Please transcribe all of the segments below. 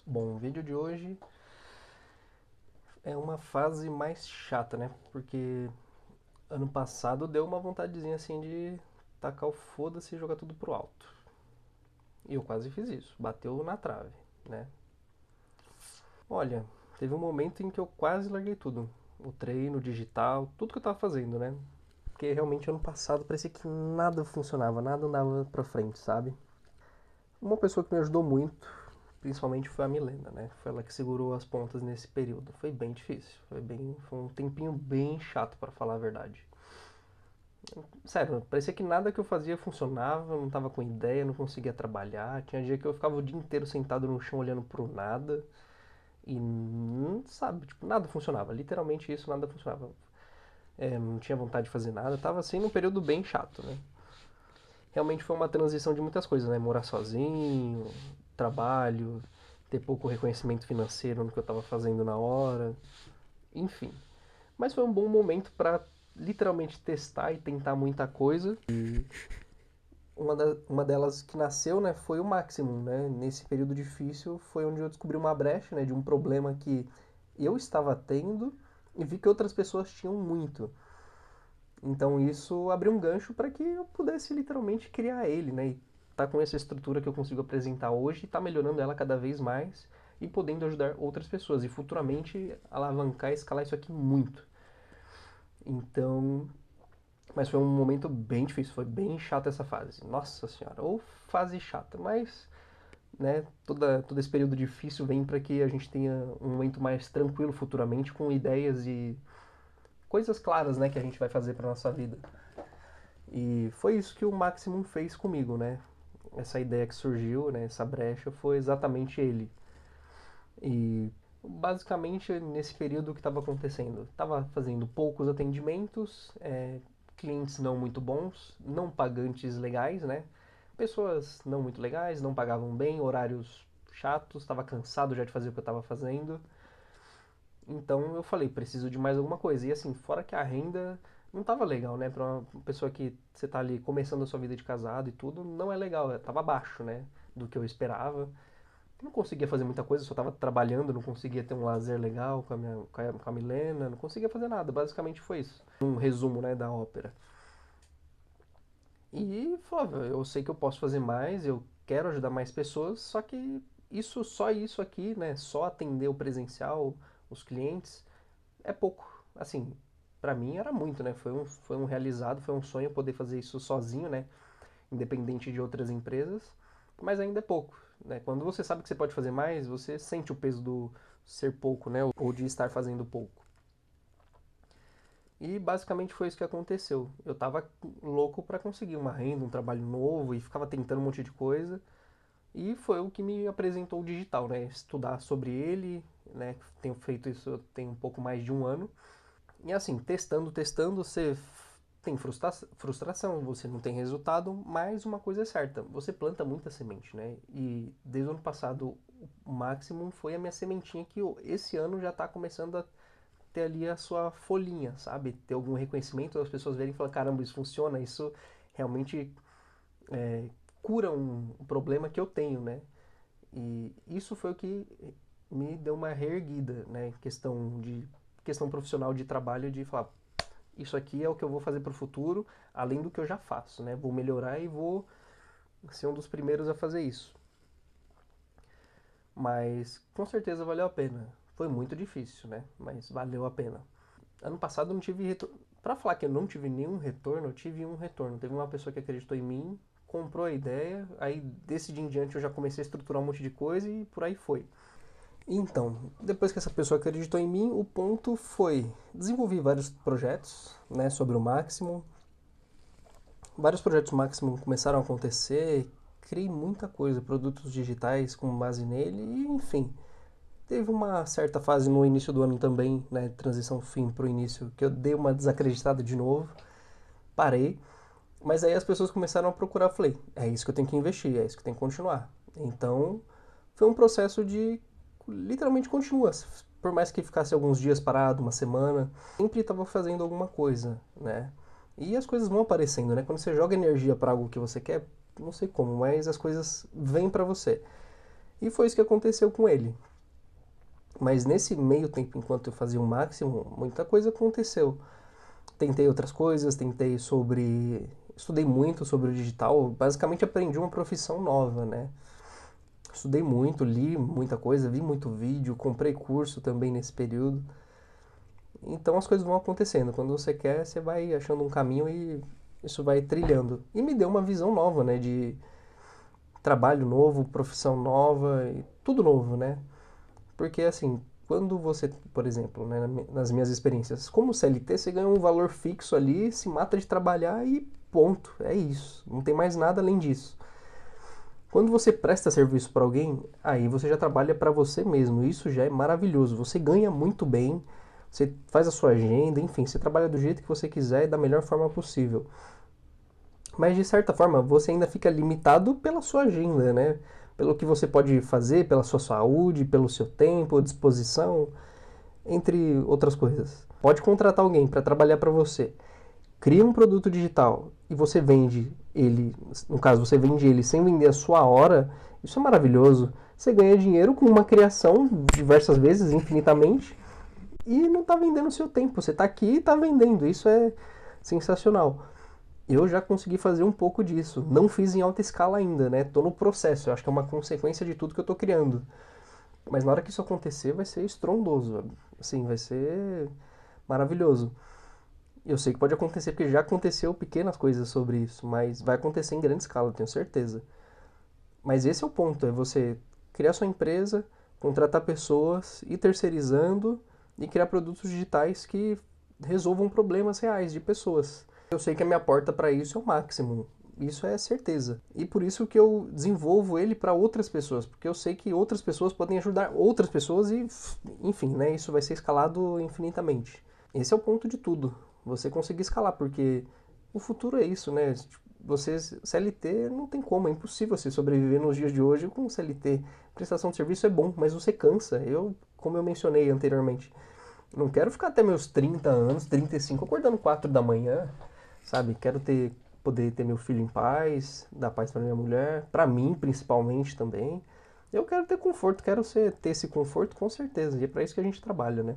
Bom, o vídeo de hoje é uma fase mais chata, né? Porque ano passado deu uma vontadezinha assim de tacar o foda-se e jogar tudo pro alto. E eu quase fiz isso, bateu na trave, né? Olha, teve um momento em que eu quase larguei tudo. O treino, o digital, tudo que eu tava fazendo, né? Porque realmente ano passado parecia que nada funcionava, nada andava pra frente, sabe? Uma pessoa que me ajudou muito, principalmente, foi a Milena, né? Foi ela que segurou as pontas nesse período. Foi bem difícil, foi um tempinho bem chato para falar a verdade. Sério, parecia que nada que eu fazia funcionava, eu não tava com ideia, não conseguia trabalhar. Tinha dia que eu ficava o dia inteiro sentado no chão olhando pro nada e, sabe, tipo, nada funcionava. Literalmente isso, nada funcionava. Não tinha vontade de fazer nada, tava assim num período bem chato, né? Realmente foi uma transição de muitas coisas, né? Morar sozinho, trabalho, ter pouco reconhecimento financeiro no que eu estava fazendo na hora, enfim. Mas foi um bom momento para literalmente testar e tentar muita coisa. Uma delas que nasceu, né, foi o Maximum, né? Nesse período difícil foi onde eu descobri uma brecha, né, de um problema que eu estava tendo e vi que outras pessoas tinham muito. Então isso abriu um gancho para que eu pudesse literalmente criar ele, né? E tá com essa estrutura que eu consigo apresentar hoje, e tá melhorando ela cada vez mais e podendo ajudar outras pessoas e futuramente alavancar e escalar isso aqui muito. Então, mas foi um momento bem difícil, foi bem chata essa fase. Nossa senhora, ou fase chata, mas né, todo esse período difícil vem para que a gente tenha um momento mais tranquilo futuramente com ideias e coisas claras, né, que a gente vai fazer para nossa vida. E foi isso que o Maximum fez comigo, né? Essa ideia que surgiu, né? Essa brecha foi exatamente ele. E basicamente nesse período que estava acontecendo, estava fazendo poucos atendimentos, clientes não muito bons, não pagantes legais, né? Pessoas não muito legais, não pagavam bem, horários chatos, estava cansado já de fazer o que eu estava fazendo. Então eu falei, preciso de mais alguma coisa. E assim, fora que a renda não tava legal, né? Pra uma pessoa que você tá ali começando a sua vida de casado e tudo, não é legal. Tava abaixo, né? Do que eu esperava. Não conseguia fazer muita coisa, só tava trabalhando, não conseguia ter um lazer legal com a Milena, não conseguia fazer nada. Basicamente foi isso. Um resumo, né, da ópera. E falava, eu sei que eu posso fazer mais, eu quero ajudar mais pessoas, só que só isso aqui, né? Só atender o presencial, os clientes, é pouco. Assim, pra mim era muito, né? Foi um realizado, foi um sonho poder fazer isso sozinho, né? Independente de outras empresas, mas ainda é pouco, né? Quando você sabe que você pode fazer mais, você sente o peso do ser pouco, né? Ou de estar fazendo pouco. E basicamente foi isso que aconteceu. Eu tava louco para conseguir uma renda, um trabalho novo e ficava tentando um monte de coisa. E foi o que me apresentou o digital, né? Estudar sobre ele, né? Tenho feito isso tem um pouco mais de um ano. E assim, testando, você tem frustração, você não tem resultado, mas uma coisa é certa, você planta muita semente, né? E desde o ano passado, o Maximum foi a minha sementinha que esse ano já está começando a ter ali a sua folhinha, sabe? Ter algum reconhecimento, as pessoas verem e falar, caramba, isso funciona, isso realmente cura um problema que eu tenho, né? E isso foi o que me deu uma reerguida, né? Questão profissional de trabalho, de falar, isso aqui é o que eu vou fazer para o futuro, além do que eu já faço, né? Vou melhorar e vou ser um dos primeiros a fazer isso. Mas com certeza valeu a pena. Foi muito difícil, né? Mas valeu a pena. Ano passado eu não tive retorno. Pra falar que eu não tive nenhum retorno, eu tive um retorno. Teve uma pessoa que acreditou em mim, comprou a ideia, aí desse dia em diante eu já comecei a estruturar um monte de coisa e por aí foi. Então, depois que essa pessoa acreditou em mim, o ponto foi desenvolver vários projetos, né, sobre o Maximum. Vários projetos Maximum começaram a acontecer, criei muita coisa, produtos digitais com base nele, e enfim. Teve uma certa fase no início do ano também, né, transição fim para o início, que eu dei uma desacreditada de novo, parei, mas aí as pessoas começaram a procurar, eu falei, é isso que eu tenho que investir, é isso que eu tenho que continuar. Então, foi um processo de literalmente continua, por mais que ficasse alguns dias parado, uma semana, sempre estava fazendo alguma coisa, né? E as coisas vão aparecendo, né? Quando você joga energia para algo que você quer, não sei como, mas as coisas vêm para você. E foi isso que aconteceu com ele. Mas nesse meio tempo, enquanto eu fazia o máximo, muita coisa aconteceu. Tentei outras coisas, estudei muito sobre o digital, basicamente aprendi uma profissão nova, né? Estudei muito, li muita coisa, vi muito vídeo, comprei curso também nesse período. Então as coisas vão acontecendo. Quando você quer, você vai achando um caminho e isso vai trilhando. E me deu uma visão nova, né? De trabalho novo, profissão nova, e tudo novo, né? Porque assim, quando você, por exemplo, né, nas minhas experiências, como CLT, você ganha um valor fixo ali, se mata de trabalhar e ponto. É isso. Não tem mais nada além disso. Quando você presta serviço para alguém, aí você já trabalha para você mesmo. Isso já é maravilhoso. Você ganha muito bem, você faz a sua agenda, enfim, você trabalha do jeito que você quiser e da melhor forma possível. Mas de certa forma, você ainda fica limitado pela sua agenda, né? Pelo que você pode fazer, pela sua saúde, pelo seu tempo, disposição, entre outras coisas. Pode contratar alguém para trabalhar para você. Cria um produto digital e você vende ele, no caso, você vende ele sem vender a sua hora, isso é maravilhoso. Você ganha dinheiro com uma criação diversas vezes, infinitamente, e não está vendendo o seu tempo. Você está aqui e está vendendo. Isso é sensacional. Eu já consegui fazer um pouco disso. Não fiz em alta escala ainda, né? Tô no processo. Eu acho que é uma consequência de tudo que eu tô criando. Mas na hora que isso acontecer, vai ser estrondoso. Assim, vai ser maravilhoso. Eu sei que pode acontecer, porque já aconteceu pequenas coisas sobre isso, mas vai acontecer em grande escala, tenho certeza. Mas esse é o ponto, é você criar sua empresa, contratar pessoas, ir terceirizando e criar produtos digitais que resolvam problemas reais de pessoas. Eu sei que a minha porta para isso é o máximo, isso é certeza. E por isso que eu desenvolvo ele para outras pessoas, porque eu sei que outras pessoas podem ajudar outras pessoas e, enfim, né, isso vai ser escalado infinitamente. Esse é o ponto de tudo, você conseguir escalar, porque o futuro é isso, né? Você, CLT não tem como, é impossível você sobreviver nos dias de hoje com CLT. Prestação de serviço é bom, mas você cansa. Eu, como eu mencionei anteriormente, não quero ficar até meus 30 anos, 35, acordando 4 da manhã, sabe? Quero poder ter meu filho em paz, dar paz para minha mulher, para mim principalmente também. Eu quero ter conforto, ter esse conforto com certeza, e é para isso que a gente trabalha, né?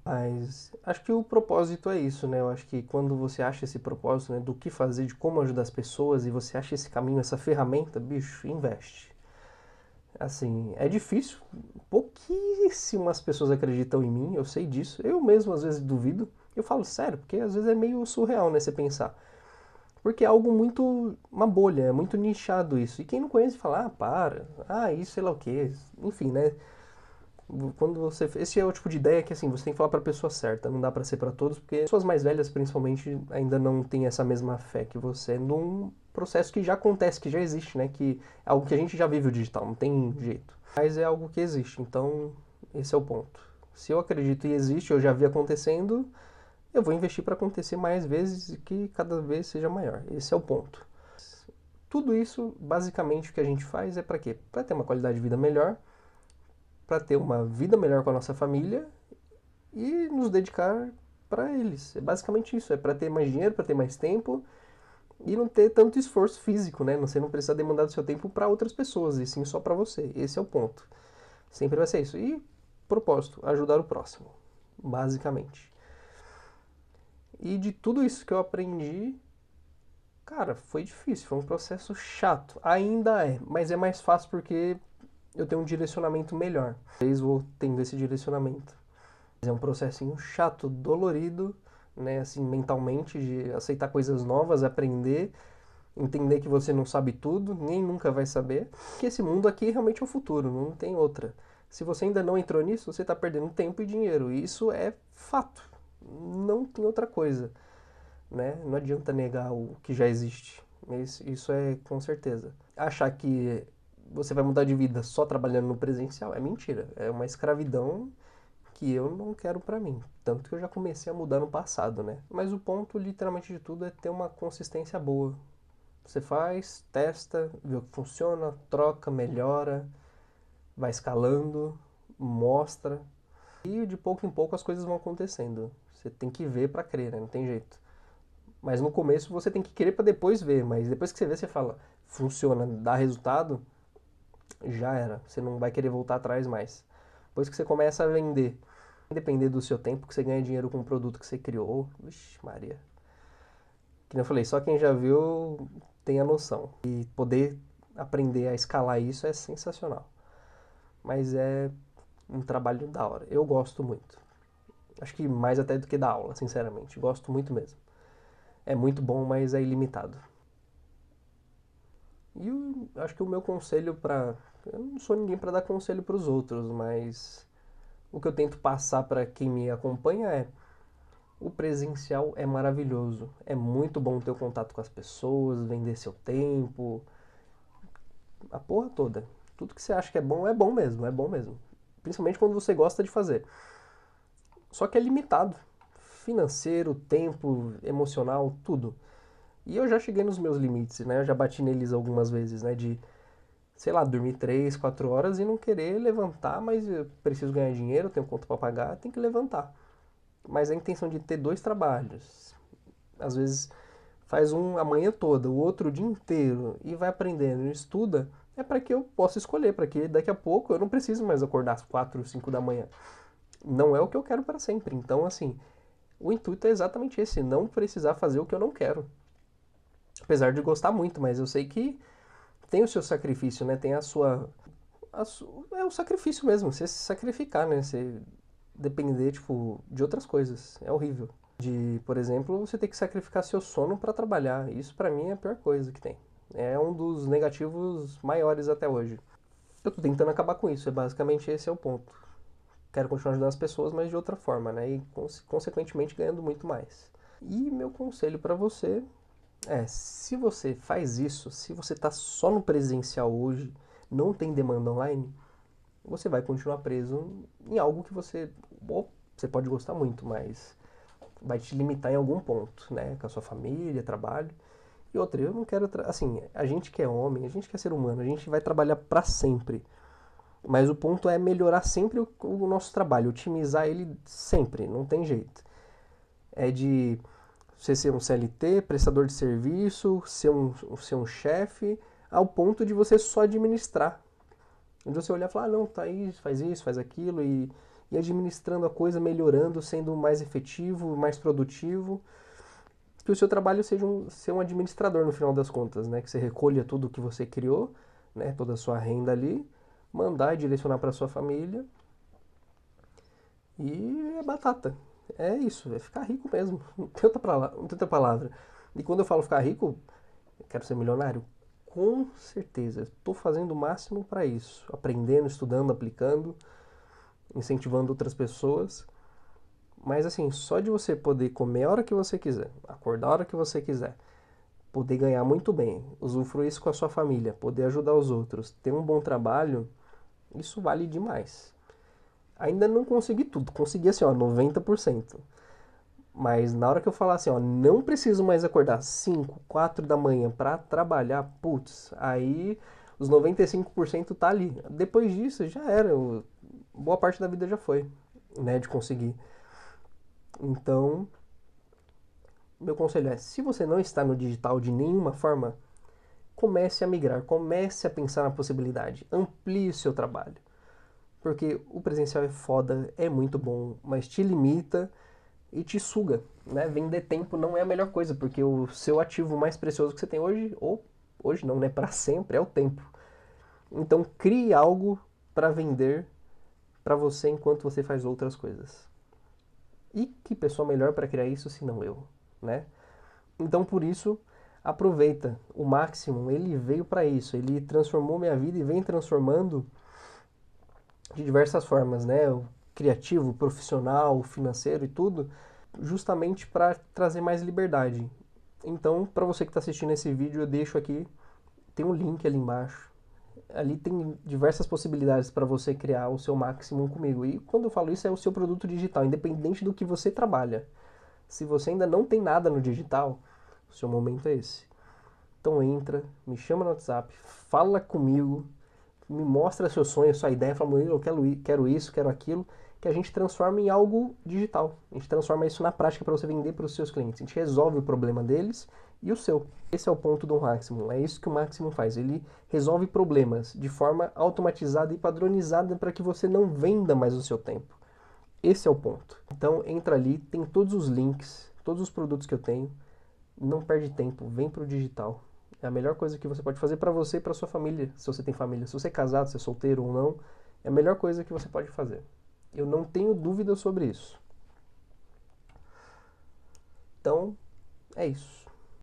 Mas acho que o propósito é isso, né? Eu acho que quando você acha esse propósito, né, do que fazer, de como ajudar as pessoas, e você acha esse caminho, essa ferramenta, bicho, investe. Assim, é difícil, pouquíssimas pessoas acreditam em mim, eu sei disso. Eu mesmo às vezes duvido. Eu falo sério, porque às vezes é meio surreal, né, você pensar. Porque é algo muito, uma bolha, é muito nichado isso. E quem não conhece fala, ah, para, ah, isso, sei lá o quê. Enfim, né? Quando você, esse é o tipo de ideia que assim, você tem que falar para a pessoa certa, não dá para ser para todos, porque pessoas mais velhas principalmente ainda não têm essa mesma fé que você num processo que já acontece, que já existe, né, que é algo que a gente já vive o digital, não tem jeito. Mas é algo que existe, então esse é o ponto. Se eu acredito e existe, eu já vi acontecendo, eu vou investir para acontecer mais vezes e que cada vez seja maior. Esse é o ponto. Tudo isso, basicamente, o que a gente faz é para quê? Para ter uma qualidade de vida melhor, para ter uma vida melhor com a nossa família e nos dedicar para eles. É basicamente isso, é para ter mais dinheiro, para ter mais tempo e não ter tanto esforço físico, né? Você não precisa demandar do seu tempo para outras pessoas, e sim só para você. Esse é o ponto. Sempre vai ser isso. E propósito, ajudar o próximo, basicamente. E de tudo isso que eu aprendi, cara, foi difícil, foi um processo chato. Ainda é, mas é mais fácil porque eu tenho um direcionamento melhor. Talvez vou tendo esse direcionamento. É um processinho chato, dolorido, né, assim, mentalmente, de aceitar coisas novas, aprender, entender que você não sabe tudo, nem nunca vai saber, que esse mundo aqui realmente é o futuro, não tem outra. Se você ainda não entrou nisso, você está perdendo tempo e dinheiro, e isso é fato, não tem outra coisa, né? Não adianta negar o que já existe, isso é com certeza. Achar que você vai mudar de vida só trabalhando no presencial é mentira, é uma escravidão que eu não quero pra mim. Tanto que eu já comecei a mudar no passado, né? Mas o ponto, literalmente, de tudo é ter uma consistência boa. Você faz, testa, vê o que funciona, troca, melhora, vai escalando, mostra. E de pouco em pouco as coisas vão acontecendo. Você tem que ver pra crer, né? Não tem jeito. Mas no começo você tem que querer pra depois ver. Mas depois que você vê, você fala, funciona, dá resultado, já era. Você não vai querer voltar atrás mais. Depois que você começa a vender, depender do seu tempo, que você ganha dinheiro com o produto que você criou, vixe, Maria. Que nem eu falei, só quem já viu tem a noção. E poder aprender a escalar isso é sensacional. Mas é um trabalho da hora. Eu gosto muito. Acho que mais até do que da aula, sinceramente. Gosto muito mesmo. É muito bom, mas é ilimitado. E eu acho que o meu conselho para, eu não sou ninguém para dar conselho para os outros, mas o que eu tento passar para quem me acompanha é: o presencial é maravilhoso. É muito bom ter o contato com as pessoas, vender seu tempo, a porra toda. Tudo que você acha que é bom mesmo, é bom mesmo. Principalmente quando você gosta de fazer. Só que é limitado. Financeiro, tempo, emocional, tudo. E eu já cheguei nos meus limites, né? Eu já bati neles algumas vezes, né? De, sei lá, dormir 3, 4 horas e não querer levantar, mas eu preciso ganhar dinheiro, tenho conta para pagar, tem que levantar. Mas a intenção de ter 2 trabalhos, às vezes faz um a manhã toda, o outro o dia inteiro e vai aprendendo e estuda, é para que eu possa escolher, para que daqui a pouco eu não preciso mais acordar às 4, 5 da manhã. Não é o que eu quero para sempre. Então, assim, o intuito é exatamente esse, não precisar fazer o que eu não quero. Apesar de gostar muito, mas eu sei que tem o seu sacrifício, né? Tem é o sacrifício mesmo, você se sacrificar, né? Você depender, tipo, de outras coisas. É horrível. De, por exemplo, você ter que sacrificar seu sono para trabalhar. Isso para mim é a pior coisa que tem. É um dos negativos maiores até hoje. Eu tô tentando acabar com isso, é basicamente esse é o ponto. Quero continuar ajudando as pessoas, mas de outra forma, né? E consequentemente ganhando muito mais. E meu conselho para você é, se você faz isso, se você está só no presencial hoje, não tem demanda online, você vai continuar preso em algo que você pode gostar muito, mas vai te limitar em algum ponto, né? Com a sua família, trabalho. E outra, eu não quero, assim, a gente que é homem, a gente que é ser humano, a gente vai trabalhar para sempre. Mas o ponto é melhorar sempre o nosso trabalho, otimizar ele sempre, não tem jeito. É de você ser um CLT, prestador de serviço, ser um chefe, ao ponto de você só administrar. De você olhar e falar, ah, não, tá aí, isso, faz aquilo, e administrando a coisa, melhorando, sendo mais efetivo, mais produtivo. Que o seu trabalho seja ser um administrador no final das contas, né? Que você recolha tudo que você criou, né? Toda a sua renda ali, mandar e direcionar para sua família. E é batata. É isso, é ficar rico mesmo. Não tem outra palavra. E quando eu falo ficar rico, eu quero ser milionário. Com certeza. Estou fazendo o máximo para isso. Aprendendo, estudando, aplicando, incentivando outras pessoas. Mas assim, só de você poder comer a hora que você quiser, acordar a hora que você quiser, poder ganhar muito bem, usufruir isso com a sua família, poder ajudar os outros, ter um bom trabalho, isso vale demais. Ainda não consegui tudo, consegui assim, ó, 90%. Mas na hora que eu falar assim, ó, não preciso mais acordar 5, 4 da manhã para trabalhar, putz, aí os 95% tá ali. Depois disso já era, boa parte da vida já foi, né, de conseguir. Então, meu conselho é, se você não está no digital de nenhuma forma, comece a migrar, comece a pensar na possibilidade, amplie o seu trabalho. Porque o presencial é foda, é muito bom, mas te limita e te suga, né? Vender tempo não é a melhor coisa, porque o seu ativo mais precioso que você tem hoje, ou hoje não, né? Para sempre, é o tempo. Então crie algo para vender para você enquanto você faz outras coisas. E que pessoa melhor para criar isso se não eu, né? Então por isso aproveita o máximo. Ele veio para isso. Ele transformou minha vida e vem transformando de diversas formas, né? O criativo, profissional, financeiro e tudo, justamente para trazer mais liberdade. Então, para você que está assistindo esse vídeo, eu deixo aqui, tem um link ali embaixo. Ali tem diversas possibilidades para você criar o seu máximo comigo. E quando eu falo isso, é o seu produto digital, independente do que você trabalha. Se você ainda não tem nada no digital, o seu momento é esse. Então entra, me chama no WhatsApp, fala comigo, me mostra seu sonho, sua ideia, fala, Murilo, eu quero isso, quero aquilo, que a gente transforma em algo digital. A gente transforma isso na prática para você vender para os seus clientes. A gente resolve o problema deles e o seu. Esse é o ponto do Maximum, é isso que o Maximum faz. Ele resolve problemas de forma automatizada e padronizada para que você não venda mais o seu tempo. Esse é o ponto. Então entra ali, tem todos os links, todos os produtos que eu tenho. Não perde tempo, vem pro digital. É a melhor coisa que você pode fazer para você e para sua família, se você tem família. Se você é casado, se é solteiro ou não, é a melhor coisa que você pode fazer. Eu não tenho dúvida sobre isso. Então, é isso.